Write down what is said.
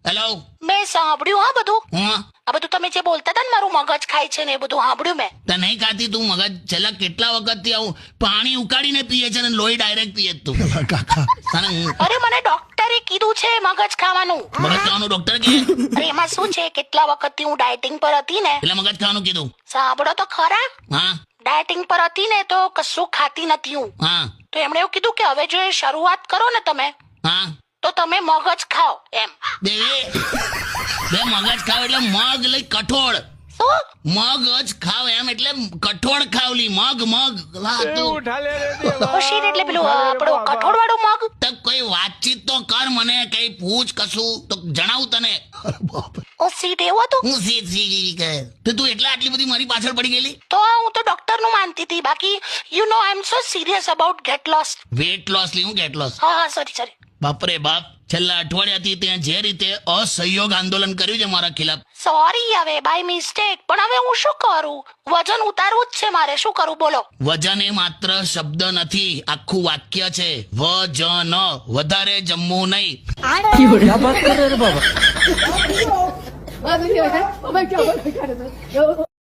Hello. મેં સાંભળ્યું હા બધું. હા, આ બધું તમે જે બોલતા હતા ને મારું મગજ ખાય છે ને એ બધું સાંભળ્યું મેં. તે નહીં ખાતી તું મગજ? છેલ્લા કેટલા વખતથી આવું પાણી ઉકાળીને પીએ છે ને લોહી ડાયરેક્ટ પીએ તું. કાકા તને અરે મને ડોક્ટરે કીધું છે મગજ ખાવાનું. મગજ ખાવાનું ડોક્ટર કે? અરે એમાં શું છે કેટલા વખતથી હું ડાયટિંગ પર હતી ને. એટલે મગજ ખાવાનું કીધું? સાંભળો તો ખરા. હા ડાયટિંગ પર હતી ને તો કશું ખાતી નથી હું. હા તો એમણે એવું કીધું કે હવે જો એ શરૂઆત કરો ને તમે હા. તો તમે મગજ ખાઓ એમ. બે મગજ ખાવ એટલે મગ લઈ કઠોળ. શું? મગજ ખાવ એમ એટલે કઠોળ ખાવલી મગ. વાહ, તું ખુશી એટલે પેલું આપણું કઠોળ વાળું મગ. તો કોઈ વાતચીત તો કર, મને કઈ પૂછ કશું તો જણાવું તને. અરે બાપ રે. ઓ સીટ એવું હતું. હું સી કહે તો તું એટલે આટલી બધી મારી પાછળ પડી ગયેલી? તો હું તો ડોક્ટર નું માનતી હતી. બાકી you know I am so serious about get lost. Weight loss લી હું ગેટ લોસ? હા સોરી. બાપરે બાપ, છેલ્લા અઠવાડિયાથી ત્યાં જે રીતે અસહયોગ આંદોલન કર્યું છે મારા ખિલાફ. સોરી હવે બાય મિસ્ટેક. પણ હવે હું શું કરું? વજન ઉતારવું જ છે મારે. શું કરું બોલો? વજન એ માત્ર શબ્દ નથી, આખું વાક્ય છે. વજન, વધારે જમવું નહીં. क्या बात कर रहे रे बाबा?